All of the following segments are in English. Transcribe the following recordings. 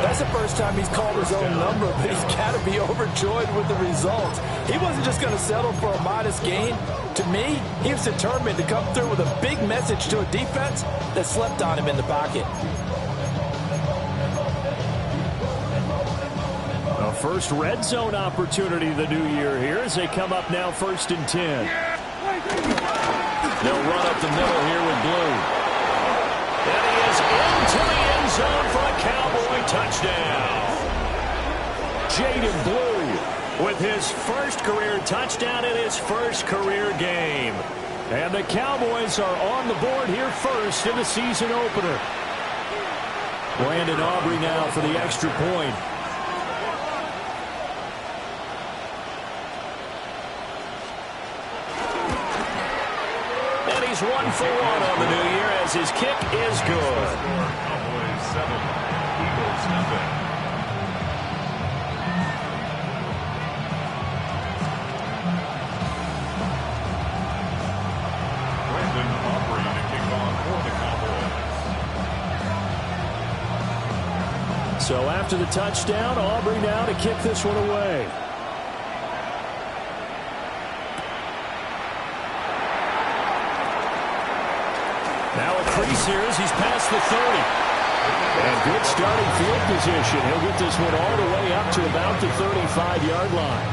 That's the first time he's called his own number, but he's got to be overjoyed with the results. He wasn't just going to settle for a modest gain. To me, he was determined to come through with a big message to a defense that slept on him in the pocket. A first red zone opportunity the new year here as they come up now 1st and 10. They'll run up the middle here with Blue. And he is into the end zone for a Cowboy touchdown. Jaden Blue with his first career touchdown in his first career game. And the Cowboys are on the board here first in the season opener. Brandon Aubrey now for the extra point. And he's 1 for 1 on the new year as his kick is good. Cowboys 7, Eagles nothing. Brandon Aubrey to kick off for the Cowboys. So after the touchdown, Aubrey now to kick this one away. Now a crease here as he's past the 30. And good starting field position. He'll get this one all the way up to about the 35-yard line.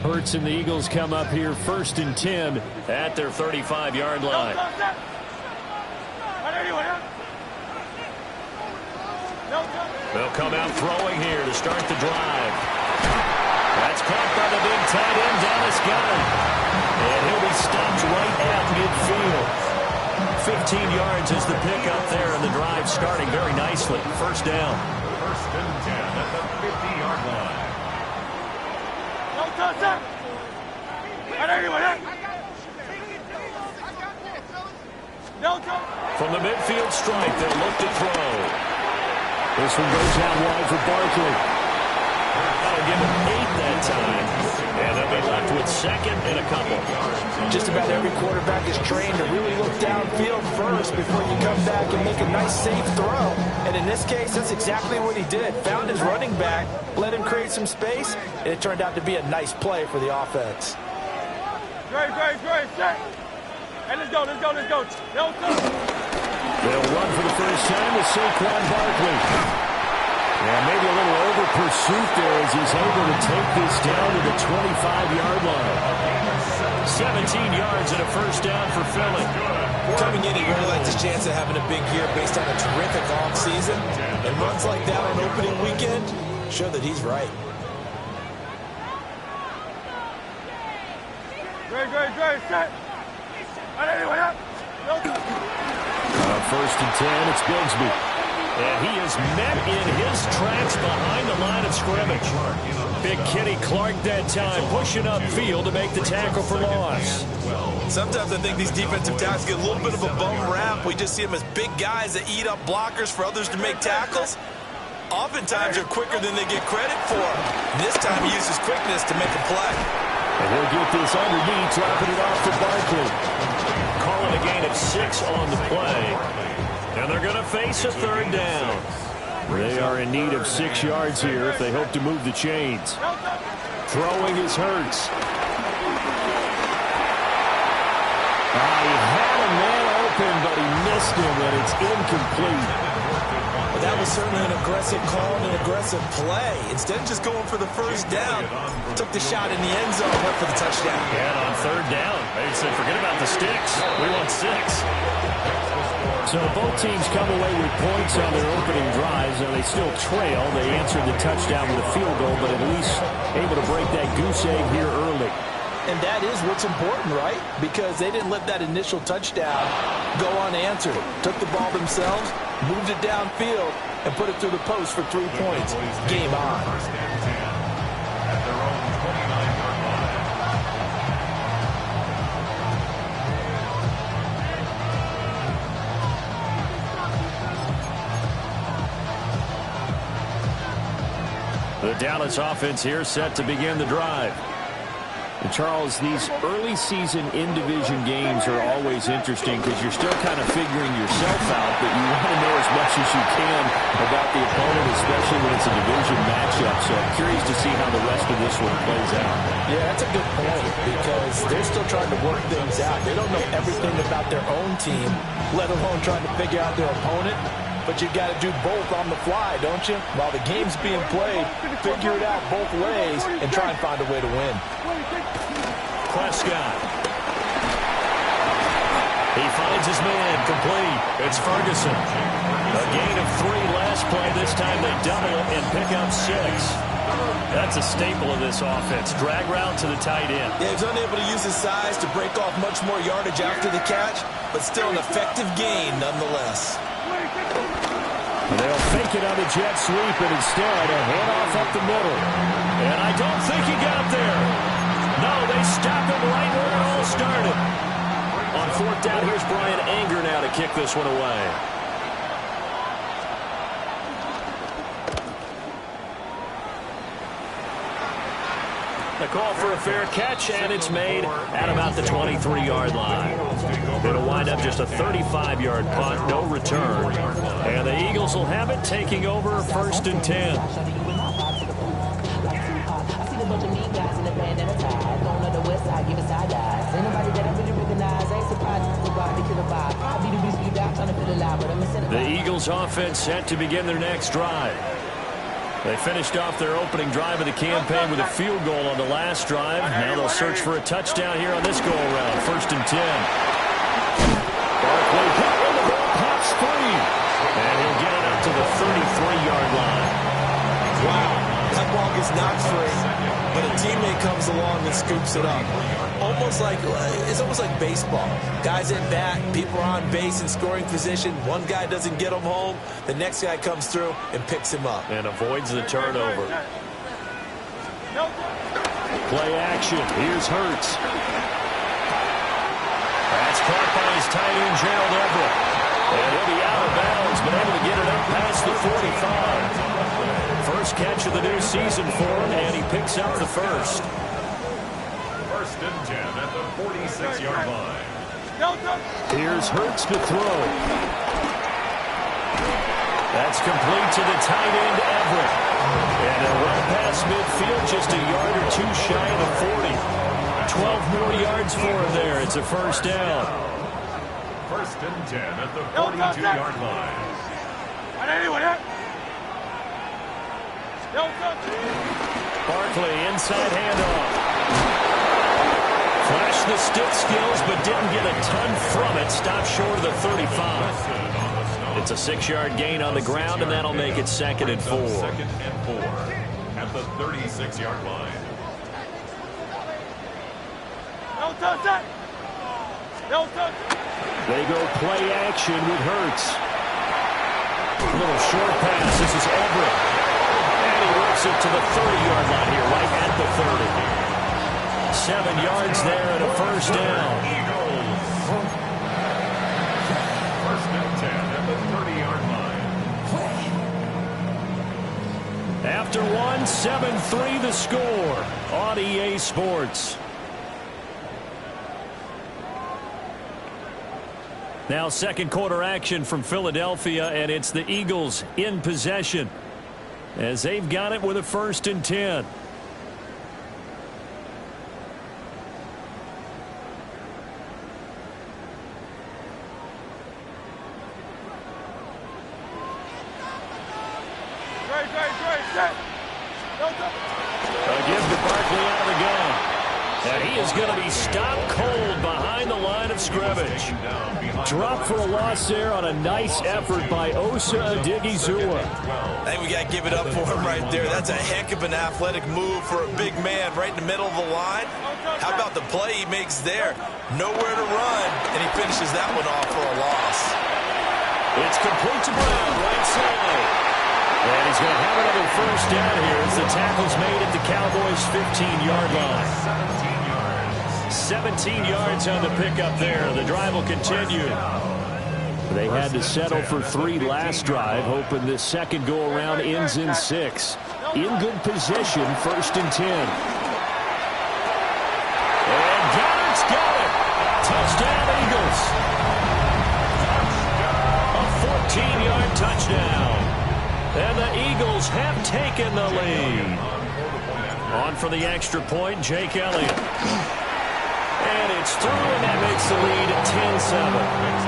Hurts and the Eagles come up here 1st and 10 at their 35-yard line. They'll come out throwing here to start the drive. That's caught by the big tight end, Dennis Gunn. And he'll be stopped right at midfield. 15 yards is the pickup there, and the drive starting very nicely. First down. 1st and 10 at the 50-yard line. From the midfield strike, they'll look to throw. This one goes out wide for Barkley. That'll give him 8 that time. And they'll be left with 2nd and a couple. Just about every quarterback is trained to really look downfield first before you come back and make a nice, safe throw. And in this case, that's exactly what he did. Found his running back, let him create some space, and it turned out to be a nice play for the offense. Great. Hey, let's go. They'll run for the first time with Saquon Barkley. And maybe a little over pursuit there as he's able to take this down to the 25-yard line. 17 yards and a first down for Philly. Coming in, he really liked his chance of having a big year based on a terrific offseason. And runs like that on opening weekend show that he's right. Great. Set. 1st and 10, it's Bigsby. And he is met in his tracks behind the line of scrimmage. Big Kenny Clark that time, pushing upfield to make the tackle for loss. Sometimes I think these defensive tackles get a little bit of a bum rap. We just see them as big guys that eat up blockers for others to make tackles. Oftentimes they're quicker than they get credit for. This time he uses quickness to make a play. And he'll get this underneath, dropping it off to Barkley. Calling a gain of 6 on the play. And they're going to face a 3rd down. They are in need of 6 yards here if they hope to move the chains. Throwing is Hurts. He had a man open, but he missed him, and it's incomplete. Well, that was certainly an aggressive call and an aggressive play. Instead of just going for the first down, took the shot in the end zone, went for the touchdown. And on 3rd down, they said, forget about the sticks. We want 6. So both teams come away with points on their opening drives, and they still trail. They answered the touchdown with a field goal, but at least able to break that goose egg here early. And that is what's important, right? Because they didn't let that initial touchdown go unanswered. Took the ball themselves, moved it downfield, and put it through the post for 3 points. Game on. 1st and 10 at their own 29-yard line. The Dallas offense here set to begin the drive. And Charles, these early season in-division games are always interesting because you're still kind of figuring yourself out, but you want to know as much as you can about the opponent, especially when it's a division matchup. So I'm curious to see how the rest of this one plays out. Yeah, that's a good point because they're still trying to work things out. They don't know everything about their own team, let alone trying to figure out their opponent. But you got to do both on the fly, don't you? While the game's being played, figure it out both ways and try and find a way to win. Prescott. He finds his man complete. It's Ferguson. A gain of 3 last play. This time they double it and pick up 6. That's a staple of this offense. Drag route to the tight end. Yeah, he's unable to use his size to break off much more yardage after the catch, but still an effective gain nonetheless. They'll fake it on the jet sweep, and instead a handoff up the middle. And I don't think he got there. No, they stop him right where it all started. On 4th down, here's Brian Anger now to kick this one away. The call for a fair catch, and it's made at about the 23-yard line. It'll wind up just a 35-yard punt, no return. And the Eagles will have it, taking over 1st and 10. The Eagles offense set to begin their next drive. They finished off their opening drive of the campaign with a field goal on the last drive. Now they'll search for a touchdown here on this go-around. 1st and 10. Barkley hit when the ball pops free. And he'll get it up to the 33-yard line. Wow, that ball gets knocked free, but a teammate comes along and scoops it up. It's almost like baseball. Guys at bat, people are on base in scoring position. One guy doesn't get him home. The next guy comes through and picks him up. And avoids the turnover. Play action. Here's Hurts. That's caught by his tight end, Gerald Everett. And he'll be out of bounds, but able to get it up past the 45. First catch of the new season for him, and he picks up the first. 1st and 10 at the 46-yard line. Here's Hurts to throw. That's complete to the tight end, Everett. And a run past midfield, just a yard or 2 shy of the 40. 12 more yards for him there. It's a 1st down. 1st and 10 at the 42-yard line. Barkley, inside handoff. Flashed the stick skills, but didn't get a ton from it. Stopped short of the 35. It's a 6-yard gain on the ground, and that'll make it 2nd and 4. 2nd and 4 at the 36-yard line. They go play action with Hurts. A little short pass. This is Everett. And he works it to the 30-yard line here, right at the 30. 7 yards there and a 1st down. 1st and 10 at the 30-yard line. After 1, 7-3 the score on EA Sports. Now 2nd quarter action from Philadelphia, and it's the Eagles in possession as they've got it with a 1st and 10. Again to Barkley out of the gun. And he is going to be stopped cold behind the line of scrimmage. Drop for a loss there on a nice effort by Osa Odighizuwa. I think we got to give it up for him right there. That's a heck of an athletic move for a big man right in the middle of the line. How about the play he makes there? Nowhere to run, and he finishes that one off for a loss. It's complete to Brown, right side. And he's going to have another 1st down here as the tackle's made at the Cowboys' 15-yard line. 17 yards on the pickup there. The drive will continue. They had to settle for 3 last drive, hoping this second go-around ends in 6. in good position, 1st and 10. And Goddard's got it. Touchdown, Eagles. A 14-yard touchdown. And the Eagles have taken the lead. On for the extra point, Jake Elliott. And it's through, and that makes the lead 10-7.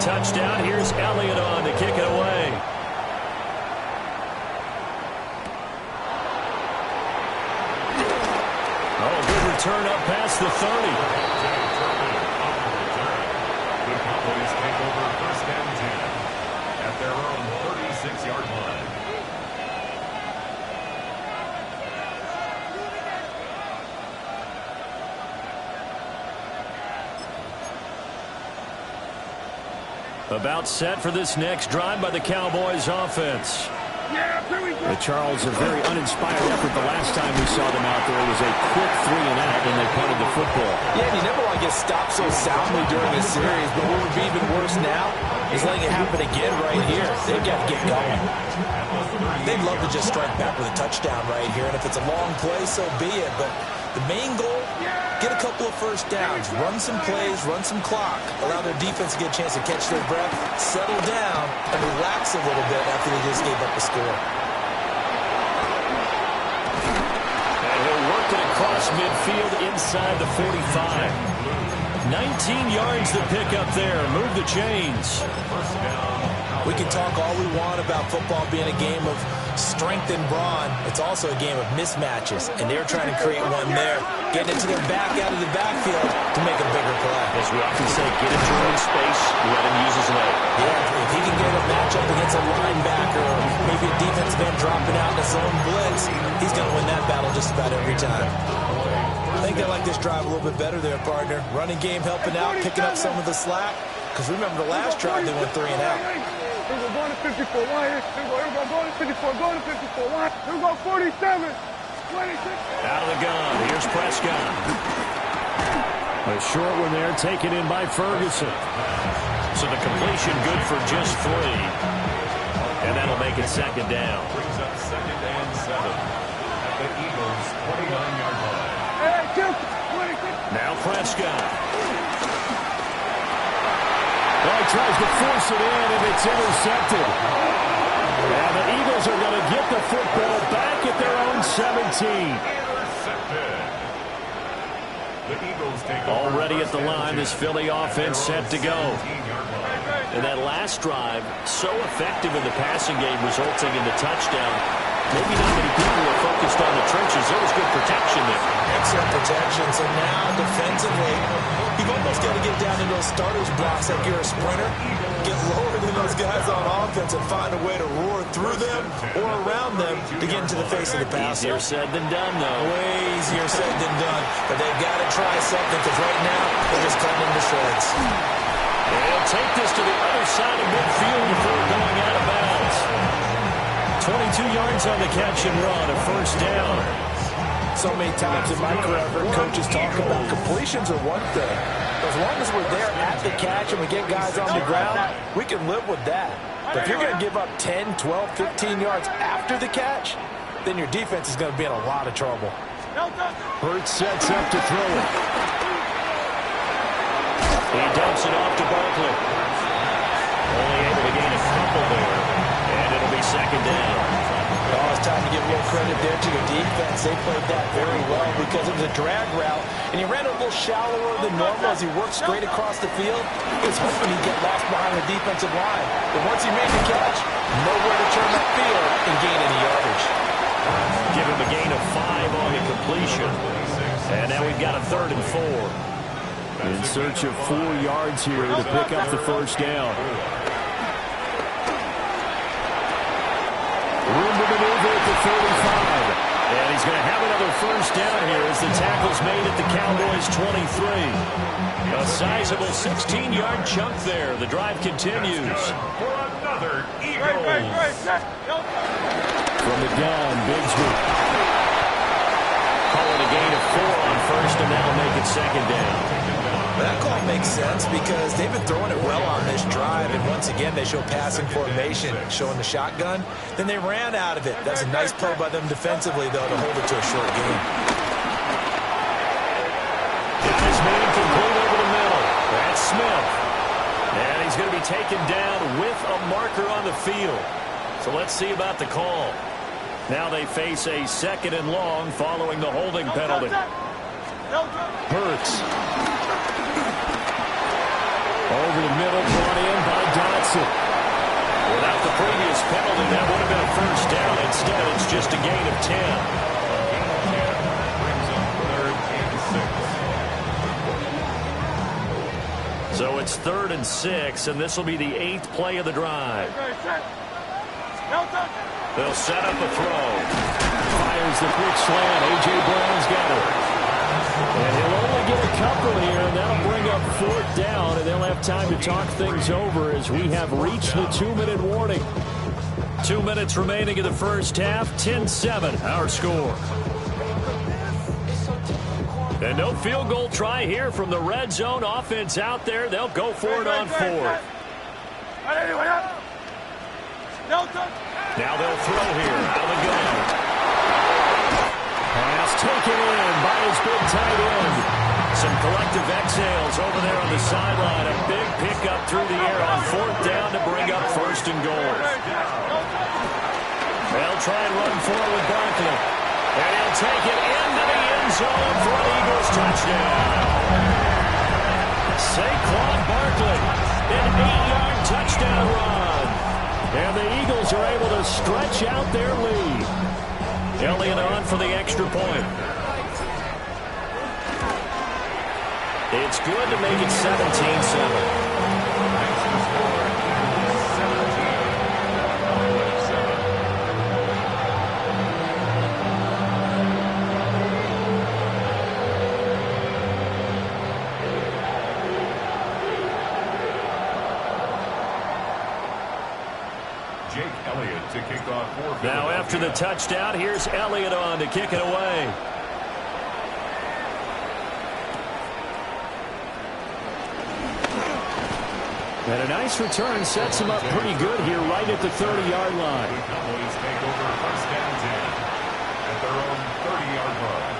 Touchdown. Here's Elliott on to kick it away. Oh, good return up past the 30. The Cowboys take over 1st and 10 at their own 36-yard line. About set for this next drive by the Cowboys offense. The Charles, a very uninspired effort the last time we saw them out there. It was a quick 3-and-out, and they punted the football. Yeah, and you never want to get stopped so soundly during this series, but what would be even worse now is letting it happen again right here. They've got to get going. They'd love to just strike back with a touchdown right here, and if it's a long play, so be it. But the main goal, get a couple of first downs, run some plays, run some clock, allow their defense to get a chance to catch their breath, settle down, and relax a little bit after they just gave up a score. And he'll work it across midfield inside the 45. 19 yards to pick up there. Move the chains. We can talk all we want about football being a game of strength and brawn. It's also a game of mismatches, and they're trying to create one there, getting it to their back out of the backfield to make a bigger play. As we often say, get into him space, let him use his leg. Yeah, if he can get a matchup against a linebacker or maybe a defensive end dropping out in a zone blitz, he's going to win that battle just about every time. I think they like this drive a little bit better there, partner. Running game helping out, picking up some of the slack. Because remember the last drive, they went 3-and-out. Here we go, going to 54 line. Here we go, going to 54, going to 54 line. Here we go, 47, 26. Out of the gun, here's Prescott. A short one there, taken in by Ferguson. So the completion good for just 3. And that'll make it 2nd down. Brings up 2nd and 7 at the Eagles' 29-yard line. Hey, 26. Now Prescott. Well, he tries to force it in, and it's intercepted. And the Eagles are going to get the football back at their own 17. Intercepted. The Eagles take Already at the line, this Philly offense set to go. And that last drive, so effective in the passing game, resulting in the touchdown. Maybe not many people were focused on the trenches. There was good protection there. Excellent protection. So now, defensively, you've almost got to get down into those starters blocks like you're a sprinter. Get lower than those guys on offense and find a way to roar through them or around them to get into the face of the passer. Easier said than done, though. Way easier said than done. But they've got to try something because right now, they're just cutting into shreds. They'll take this to the other side of midfield before going out of bounds. 22 yards on the catch and run, a 1st down. So many times in my career, I've heard coaches talk about completions are one thing. As long as we're there at the catch and we get guys on the ground, we can live with that. But if you're going to give up 10, 12, 15 yards after the catch, then your defense is going to be in a lot of trouble. Hurts sets up to throw it. He dumps it off to Barkley. Only able to gain a couple there. And it'll be 2nd down. Oh, it's time to give a little credit there to the defense. They played that very well because it was a drag route, and he ran a little shallower than normal as he worked straight across the field. He was hoping he'd get lost behind the defensive line. But once he made the catch, nowhere to turn that field and gain any yardage. Give him a gain of 5 on the completion. And now we've got a 3rd and 4. In search of 4 yards here to pick up the 1st down. Room to maneuver at the 35. And he's going to have another first down here as the tackle's made at the Cowboys' 23. A sizable 16-yard chunk there. The drive continues. For another Eagles. From the gun, Bigsby. Calling a gain of 4 on first, and that'll make it second down. That call makes sense because they've been throwing it well on this drive, and once again they show passing formation, showing the shotgun. Then they ran out of it. That's a nice play by them defensively, though, to hold it to a short game. Guys made complete over the middle. That's Smith. And he's going to be taken down with a marker on the field. So let's see about the call. Now they face a 2nd and long following the holding penalty. Hurts. Over the middle, brought in by Dotson. Without the previous penalty, that would have been a first down. Instead, it's just a gain of 10. Brings up 3rd and 6. So it's 3rd and 6, and this will be the 8th play of the drive. They'll set up a throw. Fires the quick slant. A.J. Brown's got it. And he'll only get a couple here, and that'll bring up 4th down, and they'll have time to talk things over as we have reached the 2-minute warning. 2 minutes remaining in the first half. 10-7, our score. And no field goal try here from the red zone offense out there. They'll go for it on 4th. Now they'll throw here out of the gun. Pass taken in by his big tight end. Some collective exhales over there on the sideline. A big pickup through the air on 4th down to bring up 1st and goal. They'll try and run forward with Barkley. And he'll take it into the end zone for an Eagles touchdown. Saquon Barkley, an 8-yard touchdown run. And the Eagles are able to stretch out their lead. Elliott on for the extra point. It's good to make it 17-7. Now after the touchdown, here's Elliott on to kick it away. And a nice return sets him up pretty good here right at the 30-yard line. The Cowboys take over 1st and 10 at their own 30-yard line.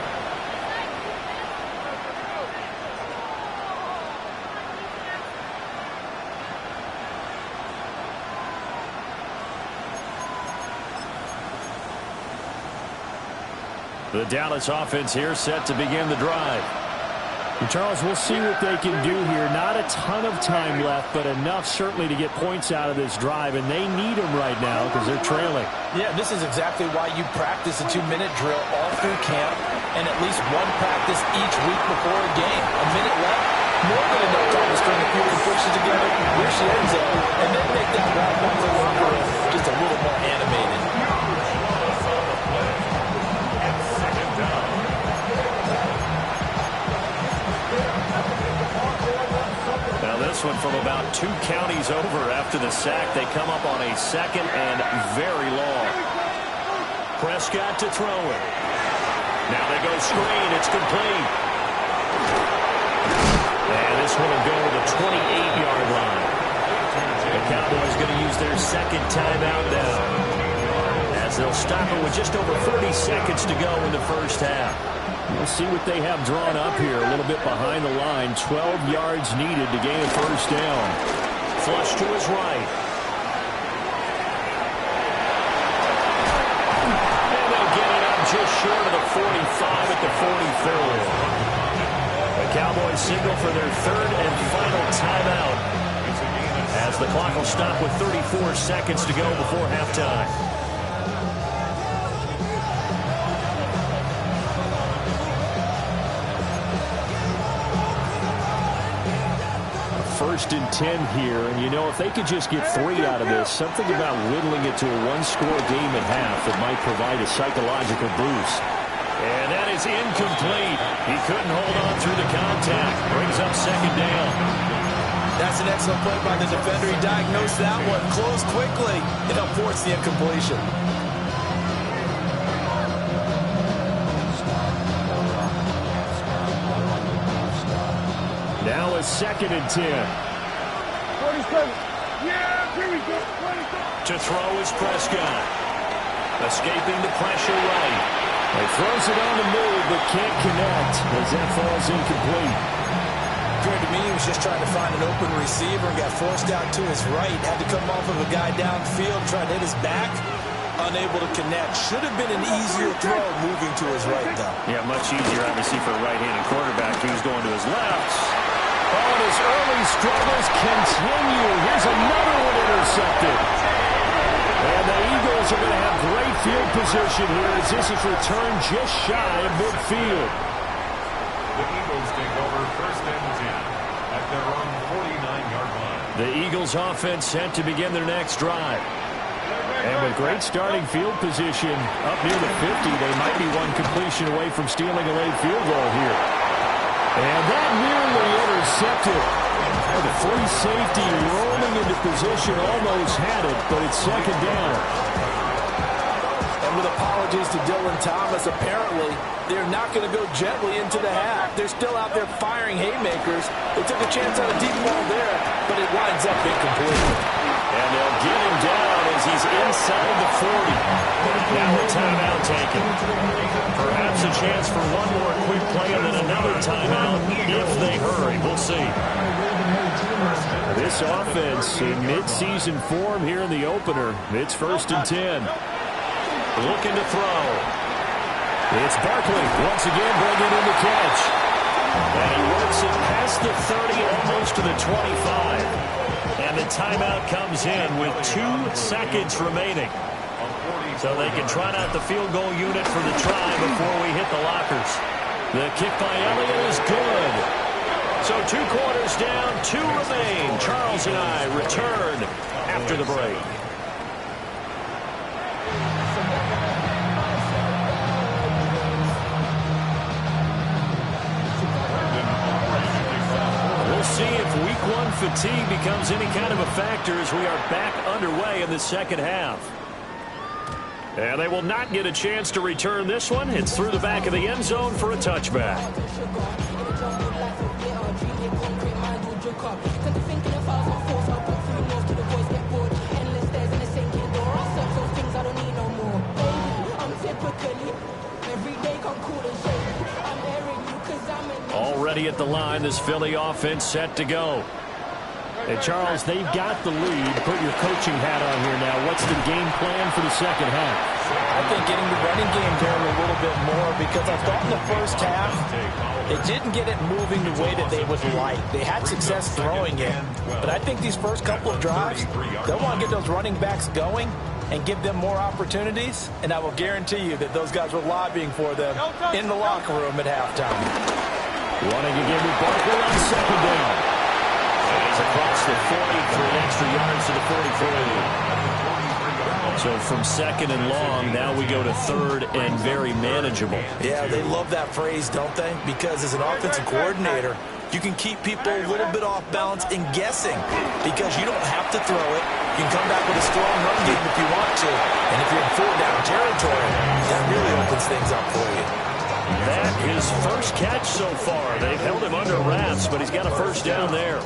The Dallas offense here set to begin the drive. And Charles, we'll see what they can do here. Not a ton of time left, but enough certainly to get points out of this drive, and they need them right now because they're trailing. Yeah, this is exactly why you practice a 2-minute drill all through camp and at least one practice each week before a game. A minute left, more than enough time to string a few completions together, reach the end zone, and then make that route once a longer just a little more animated. This one from about 2 counties over after the sack. They come up on a 2nd and very long. Prescott to throw it. Now they go screen. It's complete. And this one will go to the 28-yard line. The Cowboys going to use their 2nd timeout now, as they'll stop it with just over 30 seconds to go in the first half. We'll see what they have drawn up here. A little bit behind the line. 12 yards needed to gain a 1st down. Flush to his right. And they'll get it up just short of the 45 at the 44. The Cowboys signal for their 3rd and final timeout, as the clock will stop with 34 seconds to go before halftime. 1st and 10 here, and you know, if they could just get 3 out of this, something about whittling it to a 1-score game at half that might provide a psychological boost. And that is incomplete. He couldn't hold on through the contact. Brings up second down. That's an excellent play by the defender. He diagnosed that one, closed quickly, and forced the incompletion. Now a 2nd and 10. 27. Yeah, here we go. 27. To throw is Prescott. Escaping the pressure right. He throws it on the move, but can't connect as that falls incomplete. Appeared to me he was just trying to find an open receiver and got forced out to his right. Had to come off of a guy downfield, trying to hit his back. Unable to connect. Should have been an easier throw moving to his right, though. Yeah, much easier, obviously, for a right-handed quarterback who's going to his left. Oh, and his early struggles continue. Here's another one intercepted. And the Eagles are going to have great field position here as this is returned just shy of midfield. The Eagles take over 1st and 10 at their own 49-yard line. The Eagles offense set to begin their next drive. And with great starting field position up near the 50, they might be one completion away from stealing a late field goal here. And that nearly intercepted. The free safety rolling into position, almost had it, but it's 2nd down. And with apologies to Dylan Thomas, apparently they're not going to go gently into the half. They're still out there firing haymakers. They took a chance on a deep ball there, but it winds up incomplete. And they'll get him down as he's inside the 40. Now a timeout taken. Perhaps a chance for one more quick play and then another timeout if they hurry. We'll see. This offense in mid-season form here in the opener. It's 1st and 10. Looking to throw. It's Barkley once again bringing in the catch. And he works it past the 30, almost to the 25. And the timeout comes in with 2 seconds remaining. So they can try out the field goal unit for the try before we hit the lockers. The kick by Elliott is good. So 2 quarters down, 2 remain. Charles and I return after the break. We'll see if week 1 fatigue becomes any kind of a factor as we are back underway in the second half. And they will not get a chance to return this one. It's through the back of the end zone for a touchback. Already at the line, this Philly offense set to go. Hey, Charles, they've got the lead. Put your coaching hat on here now. What's the game plan for the second half? I think getting the running game going a little bit more because I thought in the first half they didn't get it moving the way that they would like. They had success throwing it, but I think these first couple of drives, they'll want to get those running backs going and give them more opportunities, and I will guarantee you that those guys were lobbying for them in the locker room at halftime. Running again with Barkley on 2nd down. And he's across the 40 for extra yards to the 43. So from 2nd and long, now we go to 3rd and very manageable. Yeah, they love that phrase, don't they? Because as an offensive coordinator, you can keep people a little bit off balance and guessing because you don't have to throw it. You can come back with a strong run game if you want to. And if you're in 4-down territory, that really opens things up for you. That is first catch so far. They've held him under wraps, but he's got a first down there.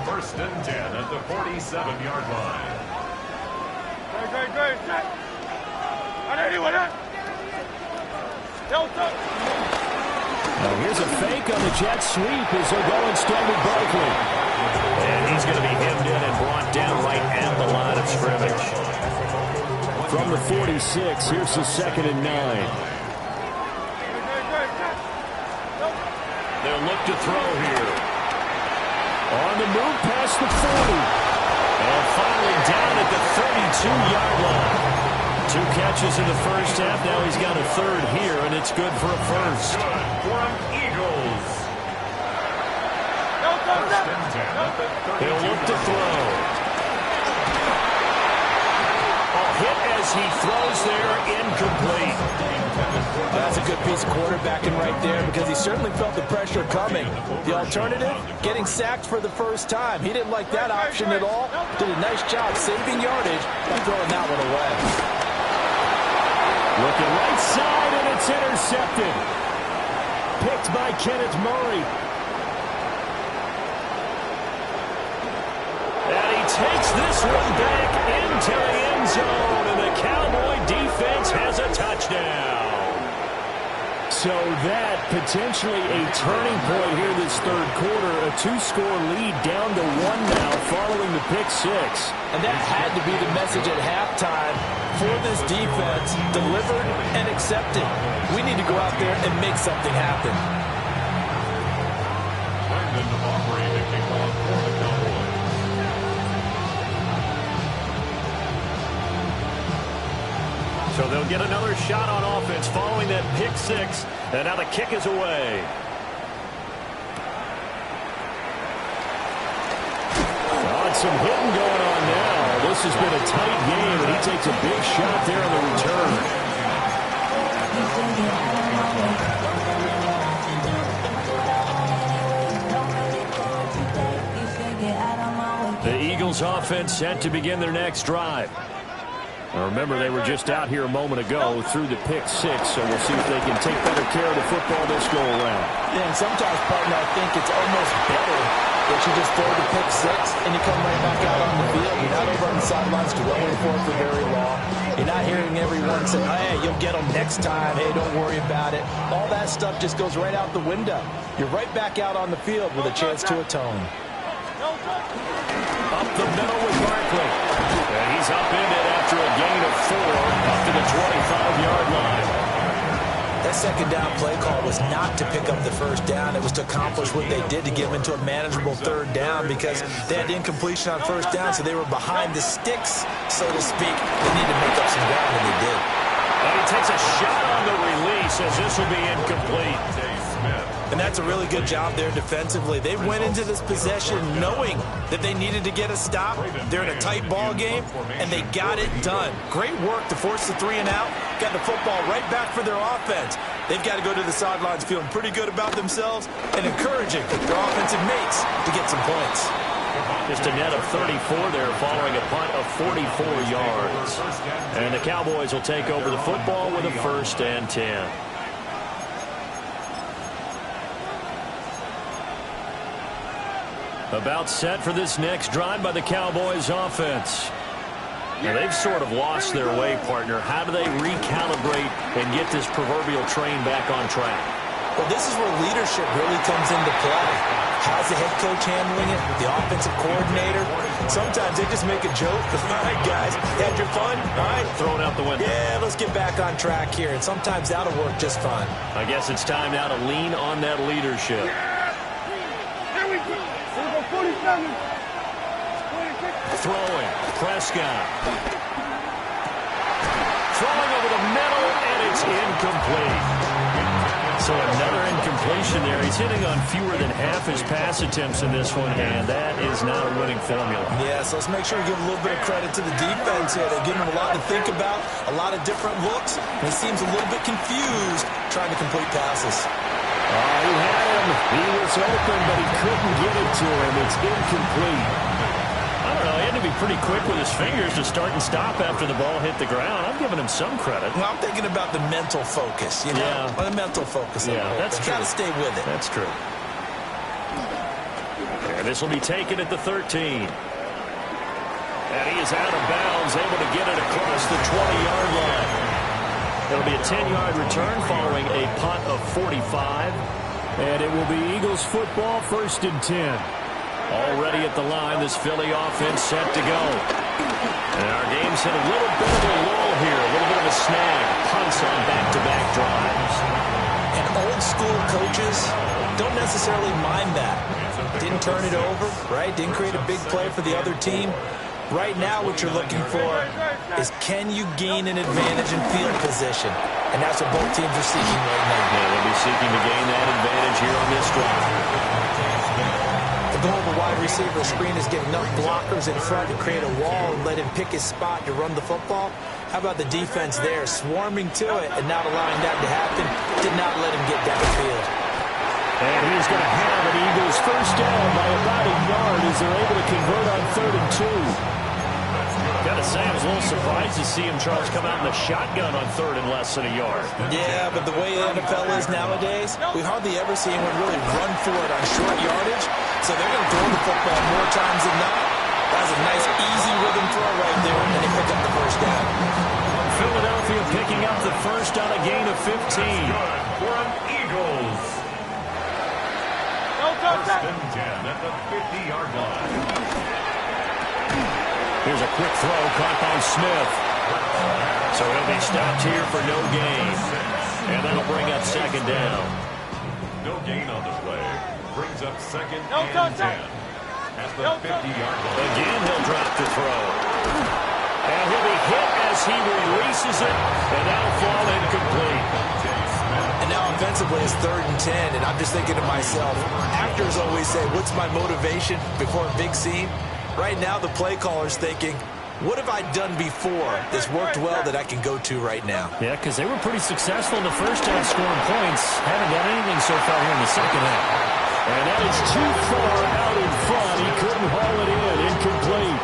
1st and 10 at the 47-yard line. Now here's a fake on the jet sweep as they're going still with Barkley. And he's going to be hemmed in and brought down right at the line of scrimmage. From the 46, here's the 2nd and 9. They'll look to throw here. On the move past the 40. And finally down at the 32-yard line. 2 catches in the first half. Now he's got a 3rd here, and it's good for a first. For Eagles. He'll look to throw. A hit as he throws there, incomplete. That's a good piece of quarterbacking right there because he certainly felt the pressure coming. The alternative, getting sacked for the first time. He didn't like that option at all. Did a nice job saving yardage by throwing that one away. Looking right side, and it's intercepted. Picked by Kenneth Murray. And he takes this one back into the end zone, and the Cowboy defense has a touchdown. So that potentially a turning point here this third quarter. A two-score lead down to one now following the pick six. And that had to be the message at halftime for this defense. Delivered and accepted. We need to go out there and make something happen. So they'll get another shot on offense following that pick six. And now the kick is away. Oh, some hitting going on now. This has been a tight game, and he takes a big shot there on the return. The Eagles offense set to begin their next drive. Now remember, they were just out here a moment ago through the pick six, so we'll see if they can take better care of the football this go-around. Yeah, and sometimes, partner, I think it's almost better that you just throw the pick six and you come right back out on the field. You're not over on the sidelines dwelling for it for very long. You're not hearing everyone say, hey, you'll get them next time. Hey, don't worry about it. All that stuff just goes right out the window. You're right back out on the field with a chance to atone. Up the middle with Barkley. And he's up in it after a gain of 4 up to the 25-yard line. That second down play call was not to pick up the first down. It was to accomplish what they did to get them into a manageable third down because they had incompletion on first down, so they were behind the sticks, so to speak. They needed to make up some ground, and they did. And he takes a shot on the release as this will be incomplete. And that's a really good job there defensively. They went into this possession knowing that they needed to get a stop. They're in a tight ball game, and they got it done. Great work to force the 3 and out. Got the football right back for their offense. They've got to go to the sidelines feeling pretty good about themselves and encouraging their offensive mates to get some points. Just a net of 34 there following a punt of 44 yards. And the Cowboys will take over the football with a 1st and 10. About set for this next drive by the Cowboys offense. Now they've sort of lost their way, partner. How do they recalibrate and get this proverbial train back on track? Well, this is where leadership really comes into play. How's the head coach handling it? The offensive coordinator? Sometimes they just make a joke. All right, guys, you had your fun? All right. Throw it out the window. Yeah, let's get back on track here. And sometimes that'll work just fine. I guess it's time now to lean on that leadership. Here we go. 47. Throwing. Prescott. Throwing over the middle, and it's incomplete. So another incompletion there. He's hitting on fewer than half his pass attempts in this one, and that is not a winning formula. Yeah, so let's make sure we give a little bit of credit to the defense here. They're giving him a lot to think about, a lot of different looks, and he seems a little bit confused trying to complete passes. Oh, he had him. He was open, but he couldn't get it to him. It's incomplete. I don't know. He had to be pretty quick with his fingers to start and stop after the ball hit the ground. I'm giving him some credit. Well, I'm thinking about the mental focus, you know? Yeah. The mental focus. Yeah, that's true. Got to stay with it. That's true. And this will be taken at the 13. And he is out of bounds, able to get it across the 20-yard line. It'll be a 10-yard return following a punt of 45. And it will be Eagles football, 1st and 10. Already at the line, this Philly offense set to go. And our game's hit a little bit of a lull here, a little bit of a snag. Punts on back-to-back drives. And old school coaches don't necessarily mind that. Didn't turn it over, right? Didn't create a big play for the other team. Right now, what you're looking for is can you gain an advantage in field position? And that's what both teams are seeking right now. Yeah, they'll be seeking to gain that advantage here on this drive. The goal of a wide receiver screen is get enough blockers in front to create a wall and let him pick his spot to run the football. How about the defense there, swarming to it and not allowing that to happen? Did not let him get downfield. And he's going to have an Eagles first down by about a yard as they're able to convert on 3rd and 2. Gotta say, I was a little surprised to see him, Charles, come out in the shotgun on 3rd and less than a yard. Yeah, but the way the NFL is nowadays, we hardly ever see anyone really run for it on short yardage. So they're going to throw the football more times than not. That was a nice, easy rhythm throw right there, and they pick up the first down. Philadelphia picking up the first on a gain of 15. Good for an Eagles. First and 10 at the 50-yard line. Here's a quick throw caught by Smith. So he'll be stopped here for no gain. And that'll bring up 2nd down. No gain on the play. Brings up 2nd and 10 at the 50-yard line. Again, he'll drop the throw. And he'll be hit as he releases it. And that'll fall incomplete. And now offensively it's 3rd and 10, and I'm just thinking to myself, actors always say, what's my motivation before a big scene? Right now the play caller's thinking, what have I done before that's worked well that I can go to right now? Yeah, because they were pretty successful in the first half scoring points. Haven't done anything so far here in the second half. And that is too far out in front. He couldn't haul it in. Incomplete.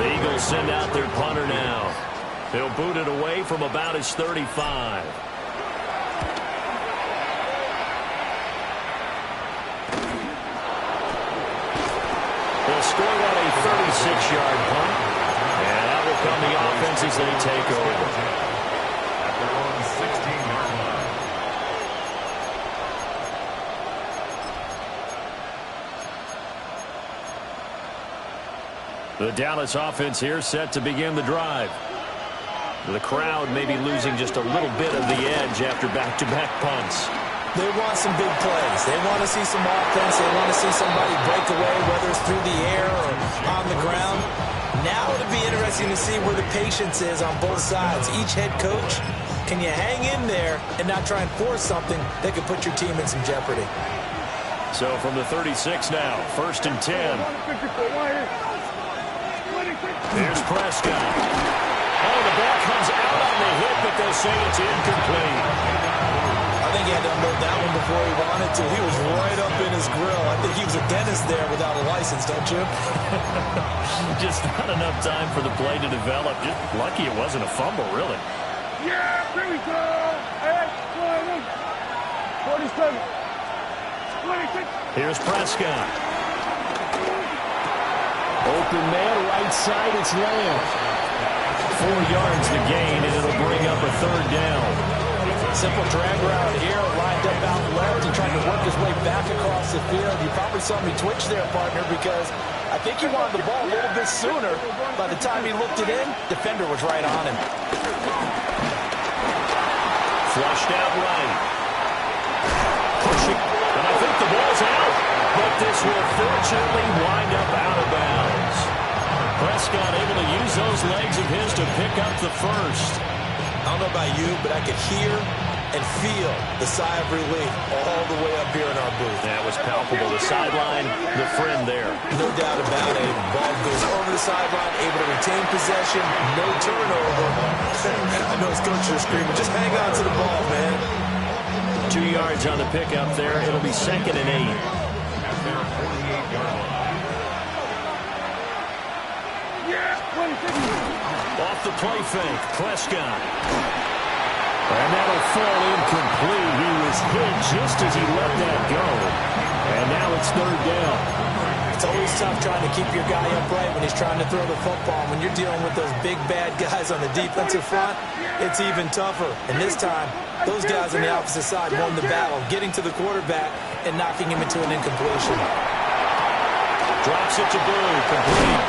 The Eagles send out their punter now. They'll boot it away from about his 35. They'll score on a 36-yard punt. And that will come the offense as they take over. At their own 16-yard line. The Dallas offense here set to begin the drive. The crowd may be losing just a little bit of the edge after back-to-back punts. They want some big plays. They want to see some offense. They want to see somebody break away, whether it's through the air or on the ground. Now it'll be interesting to see where the patience is on both sides. Each head coach, can you hang in there and not try and force something that could put your team in some jeopardy? So from the 36 now, 1st and 10. Here's Prescott. Oh, the ball comes out on the hit, but they'll say it's incomplete. I think he had to unload that one before he wanted to. He was right up in his grill. I think he was a dentist there without a license, don't you? Just not enough time for the play to develop. Just lucky it wasn't a fumble, really. Yeah, here we go. Hey, 47. 26. Here's Prescott. Open man, right side, it's Lamb. 4 yards to gain, and it'll bring up a 3rd down. Simple drag route here, lined up out left and trying to work his way back across the field. You probably saw me twitch there, partner, because I think he wanted the ball a little bit sooner. By the time he looked it in, defender was right on him. Flushed out right. Pushing, and I think the ball's out. But this will fortunately wind up out of bounds. Prescott able to use those legs of his to pick up the first. I don't know about you, but I could hear and feel the sigh of relief all the way up here in our booth. That was palpable. The sideline, the friend there. No doubt about it. Ball goes over the sideline, able to retain possession, no turnover. I know his coaches are screaming, just hang on to the ball, man. 2 yards on the pickup there. It'll be 2nd and 8. At their 48-yard line. Off the play fake, Prescott. And that'll fall incomplete. He was hit just as he let that go. And now it's 3rd down. It's always tough trying to keep your guy upright when he's trying to throw the football. When you're dealing with those big, bad guys on the defensive front, it's even tougher. And this time, those guys on the opposite side won the battle, getting to the quarterback and knocking him into an incompletion. Drops it to Blue, complete.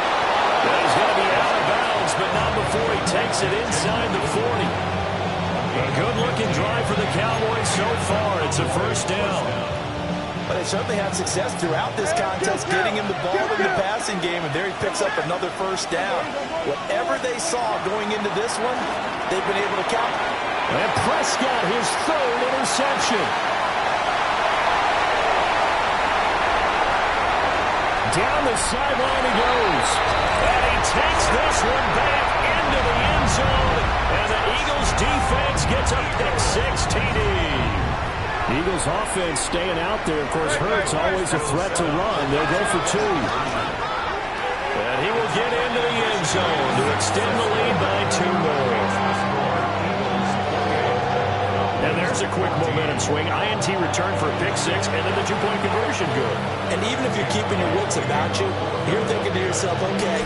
Well, he's going to be out of bounds, but not before he takes it inside the 40. A good-looking drive for the Cowboys so far. It's a first down. But they certainly had success throughout this contest, getting him the ball in the passing game, and there he picks up another first down. Whatever they saw going into this one, they've been able to count. And Prescott, his 3rd interception. Down the sideline he goes. And he takes this one back into the end zone, and the Eagles defense gets a pick-6 TD. Eagles offense staying out there. Of course, Hurts always a threat to run. They'll go for 2. And he will get into the end zone to extend the lead by 2 more. And there's a quick momentum swing. INT return for a pick-6, and then the 2-point conversion good. And even if you're keeping your wits about you, you're thinking to yourself, okay,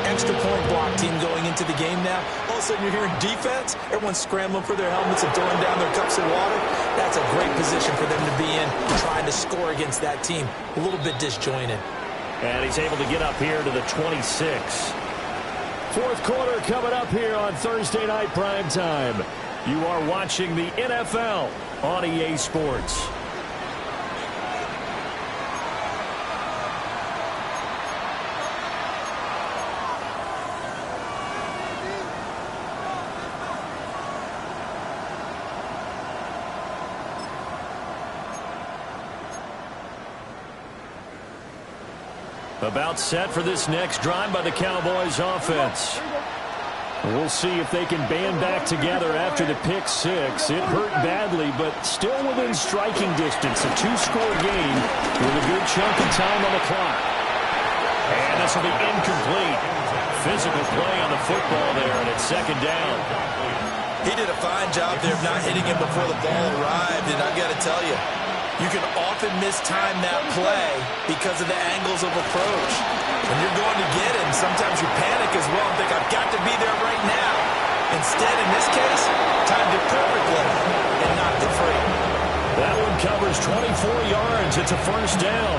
extra point block team going into the game now. All of a sudden you're hearing defense. Everyone's scrambling for their helmets and throwing down their cups of water. That's a great position for them to be in, trying to score against that team. A little bit disjointed. And he's able to get up here to the 26. Fourth quarter coming up here on Thursday Night Primetime. You are watching the NFL on EA Sports. About set for this next drive by the Cowboys offense. We'll see if they can band back together after the pick-6. It hurt badly, but still within striking distance. A 2-score game with a good chunk of time on the clock. And this will be incomplete. Physical play on the football there, and it's second down. He did a fine job there of not hitting him before the ball arrived, and I've got to tell you, you can often mistime that play because of the angles of approach. When you're going to get him, sometimes you panic as well and think, I've got to be there right now. Instead, in this case, timed it perfectly and knocked it free. That one covers 24 yards. It's a first down.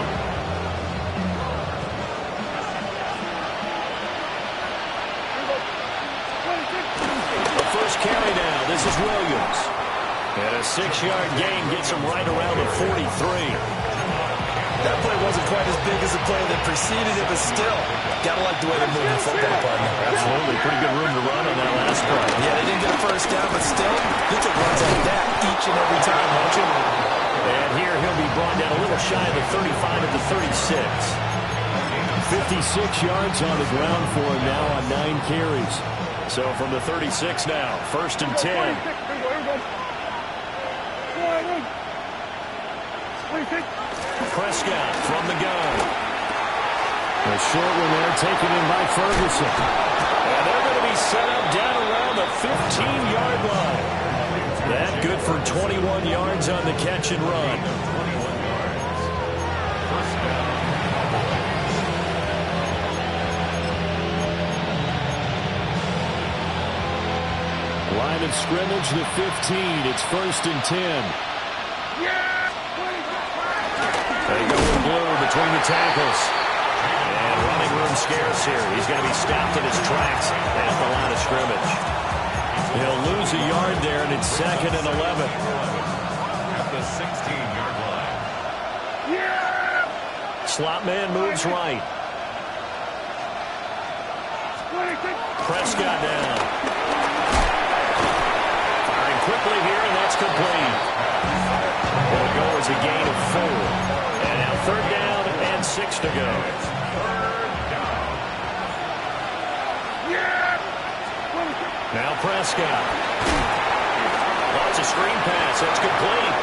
The first carry down. This is Williams. And a 6-yard gain gets him right around the 43. That play wasn't quite as big as the play that preceded it, but still, gotta like the way they're moving the football, partner. Absolutely. Pretty good room to run on that last play. Yeah, they didn't get a first down, but still, you take runs like that each and every time, won't you? And here he'll be brought down a little shy of the 35 at the 36. 56 yards on the ground for him now on 9 carries. So from the 36 now, first and 10. Prescott from the gun. A short one there taken in by Ferguson. And they're going to be set up down around the 15-yard line. That good for 21 yards on the catch and run. Line of scrimmage, the 15. It's first and 10. They go with blue between the tackles. And running room scarce here. He's going to be stopped in his tracks at the line of scrimmage. He'll lose a yard there, and it's second and 11. At the 16-yard line. Slot man moves right. Prescott down. Firing quickly here, and that's complete. It'll go as a gain of 4. And now third down and 6 to go. Now Prescott. Lots of screen pass. That's complete.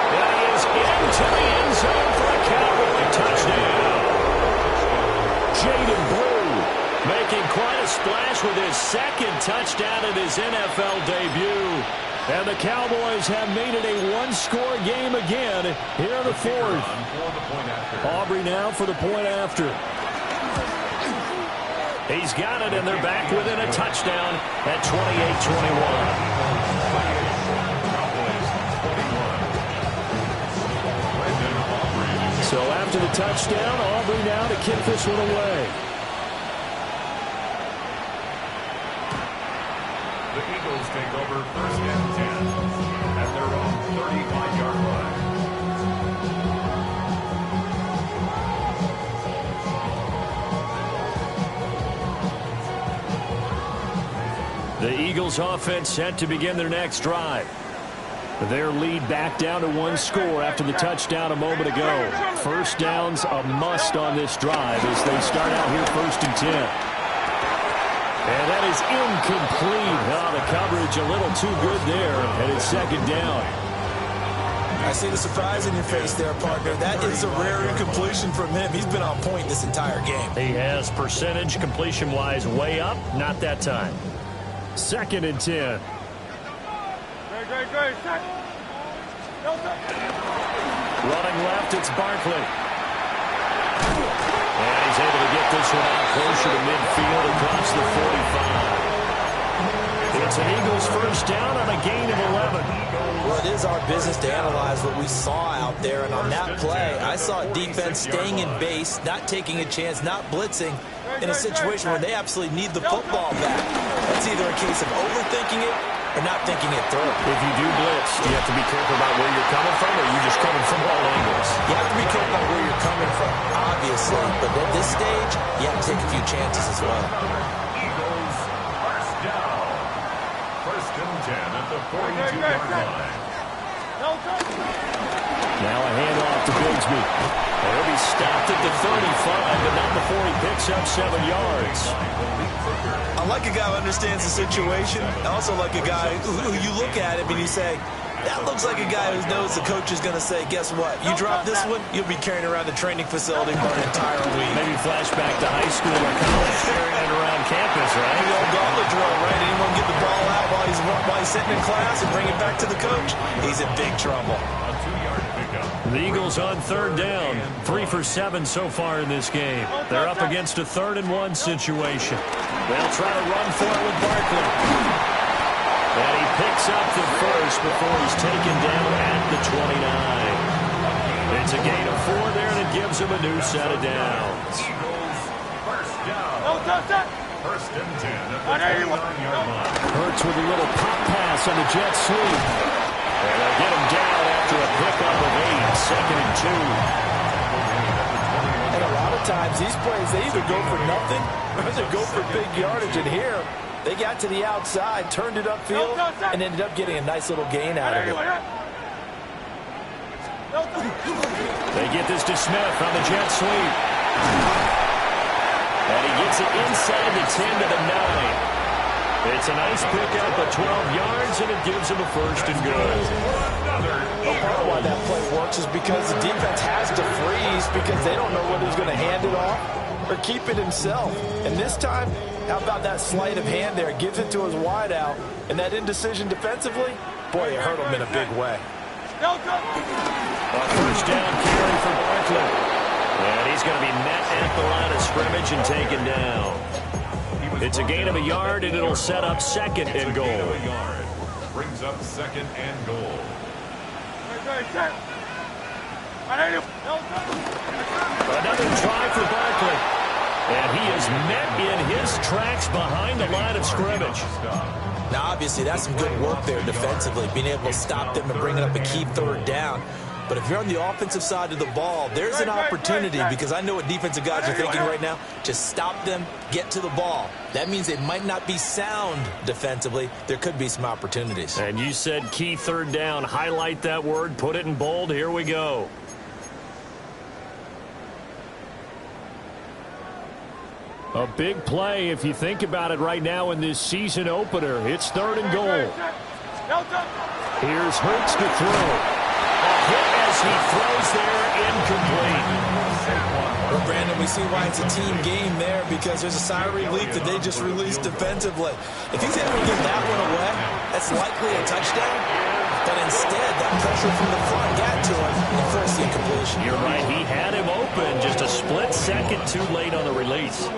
And he is into the end zone for a Cowboy touchdown. Jaden Blue making quite a splash with his second touchdown in his NFL debut. And the Cowboys have made it a one-score game again here in the fourth. Aubrey now for the point after. He's got it, and they're back within a touchdown at 28-21. So after the touchdown, Aubrey now to kick this one away. The Eagles take over first and 10 at their own 35-yard line. The Eagles offense set to begin their next drive. Their lead back down to 1 score after the touchdown a moment ago. First down's a must on this drive as they start out here first and 10. And that is incomplete. Oh, the coverage a little too good there, and it's second down. I see the surprise in your face there, partner. That is a rare incompletion from him. He's been on point this entire game. He has percentage completion-wise way up. Not that time. 2nd and 10. Running left, it's Barkley. And he's able to get this one out closer to midfield across the 45. It's an Eagles first down on a gain of 11. Well, it is our business to analyze what we saw out there, and on that play, I saw defense staying in base, not taking a chance, not blitzing, in a situation where they absolutely need the football back. That's either a case of overthinking it or not thinking it through. If you do blitz, do you have to be careful about where you're coming from, or are you just coming from all angles? You have to be careful about where you're coming from, obviously, but at this stage, you have to take a few chances as well. Eagles, first down. 1st and 10 at the 42-yard line. Now a handoff to Bigsby. He'll be stopped at the 35, but not before he picks up 7 yards. I like a guy who understands the situation. I also like a guy who you look at him and you say, that looks like a guy who knows the coach is going to say, guess what? You drop this one, you'll be carrying around the training facility for an entire week. Maybe flashback to high school or college, carrying it around campus, right? The old gauntlet drill, right? Anyone get the ball out while he's sitting in class and bring it back to the coach? He's in big trouble. A 2-yard pickup. The Eagles on 3rd down. 3 for 7 so far in this game. They're up against a 3rd and 1 situation. They'll try to run for it with Barkley. And he picks up the first before he's taken down at the 29. It's a gain of 4 there, and it gives him a new set of downs. Eagles, first down. 1st and 10 at the 29-yard line. Hurts with a little pop pass on the jet sweep. And they'll get him down after a pickup of 8. 2nd and 2. And a lot of times, these plays, they either go for nothing or they go for big yardage. And here, they got to the outside, turned it upfield, and ended up getting a nice little gain out of it. They get this to Smith on the jet sweep. And he gets it inside the 10 to the 9. It's a nice pickup of 12 yards, and it gives him a 1st and good. Well, part of why that play works is because the defense has to freeze because they don't know whether he's going to hand it off or keep it himself. And this time, how about that sleight of hand there? Gives it to his wideout, and that indecision defensively, boy, it hurt him in a big way. A 1st down carry for Barkley. And he's going to be met at the line of scrimmage and taken down. It's a gain of a yard, and it'll set up 2nd and goal. Brings up 2nd and goal. Another try for Barkley. And he is met in his tracks behind the line of scrimmage. Now, obviously, that's some good work there defensively, being able to stop them and bringing up a key 3rd down. But if you're on the offensive side of the ball, there's an opportunity, because I know what defensive guys are thinking right now. Just stop them, get to the ball. That means they might not be sound defensively. There could be some opportunities. And you said key 3rd down. Highlight that word, put it in bold. Here we go. A big play if you think about it right now in this season opener. It's 3rd and goal. Here's Hurts to throw. A hit as he throws there, incomplete. Well, Brandon, we see why it's a team game there, because there's a sigh of relief that they just released defensively. If he's able to get that one away, that's likely a touchdown. But instead, that pressure from the front got to him and forced the incompletion. You're right. He had him open. Just a split second too late on the release.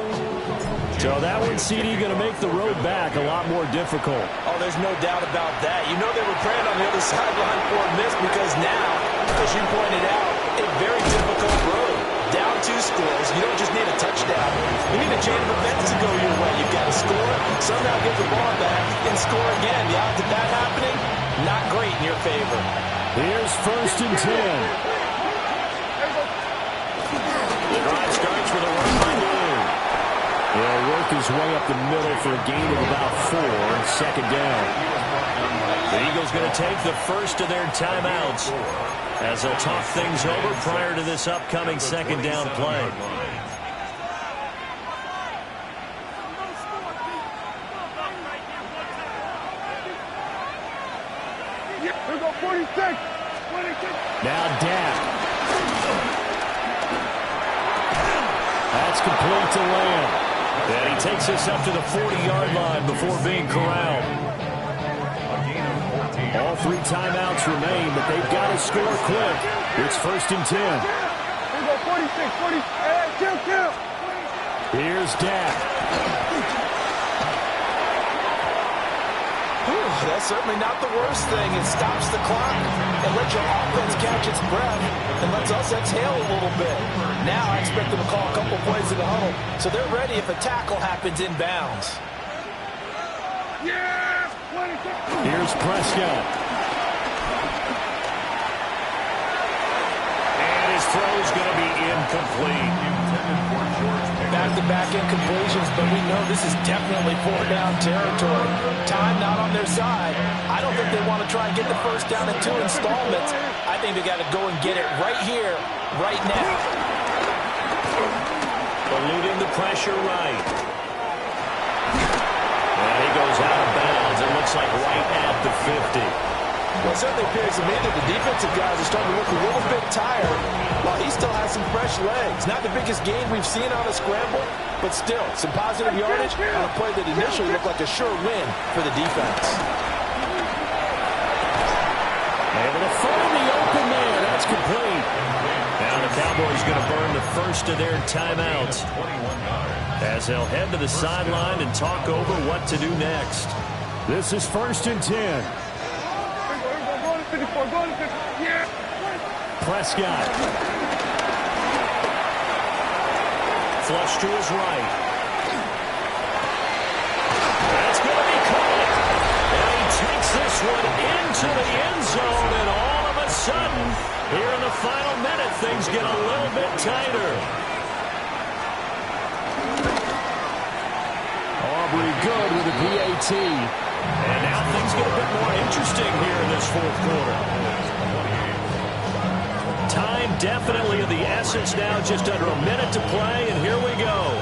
So that one, CD, going to make the road back a lot more difficult. Oh, there's no doubt about that. You know they were praying on the other sideline for a miss, because now, as you pointed out, a very difficult road. Down 2 scores. You don't just need a touchdown. You need a chain of events to go your way. You've got to score, somehow get the ball back, and score again. The odds of that happening, not great in your favor. Here's 1st and 10. The drive starts with a run by Blue. He'll work his way up the middle for a gain of about 4. 2nd down. The Eagles going to take the first of their timeouts as they'll talk things over prior to this upcoming 2nd down play. 46. Now Dak. That's complete to Lamb. And he takes us up to the 40-yard line before being corralled. All 3 timeouts remain, but they've got to score quick. It's 1st and 10. Here we go, 46, 40. Hey, kill. Here's Dak. That's certainly not the worst thing. It stops the clock and lets your offense catch its breath and lets us exhale a little bit. Now I expect them to call a couple plays in the huddle, so they're ready if a tackle happens inbounds. Yeah! Here's Prescott. And his throw's going to be incomplete. Back-to-back incompletions, but we know this is definitely 4th down territory. Time not on their side. I don't think they want to try and get the first down in 2 installments. I think they got to go and get it right here, right now. Eluding the pressure right. And he goes out of bounds. It looks like right at the 50. Well, it certainly appears to me that the defensive guys are starting to look a little bit tired while he still has some fresh legs. Not the biggest gain we've seen on a scramble, but still some positive yardage on a play that initially looked like a sure win for the defense. Able to find the open man. That's complete. Now the Cowboys going to burn the first of their timeouts as they'll head to the sideline and talk over what to do next. This is 1st and 10. 54, go to 50. Yeah! Prescott. Flush to his right. That's going to be caught. And he takes this one into the end zone, and all of a sudden, here in the final minute, things get a little bit tighter. Aubrey good with a PAT. And now things get a bit more interesting here in this 4th quarter. Time definitely of the essence now, just under a minute to play, and here we go.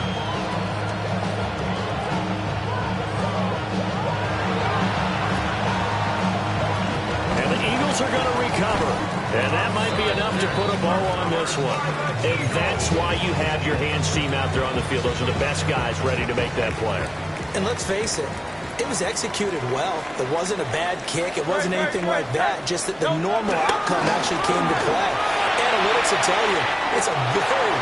And the Eagles are going to recover. And that might be enough to put a bow on this one. And that's why you have your hands team out there on the field. Those are the best guys ready to make that play. And let's face it, it was executed well. It wasn't a bad kick. It wasn't anything like that. Just that the normal outcome actually came to play. Analytics will tell you it's a very...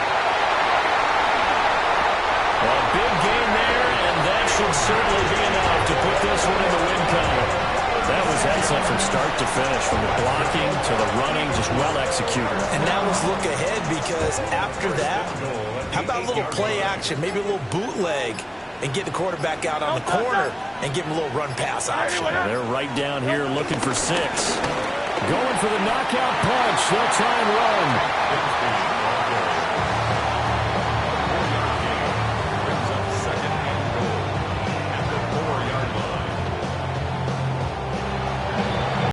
A big gain there, and that should certainly be enough to put this one in the win column. That was excellent from start to finish, from the blocking to the running, just well executed. And now let's look ahead, because after that, how about a little play action, maybe a little bootleg, and get the quarterback out on the corner and give him a little run-pass option. They're right down here looking for 6. Going for the knockout punch. They'll try and run.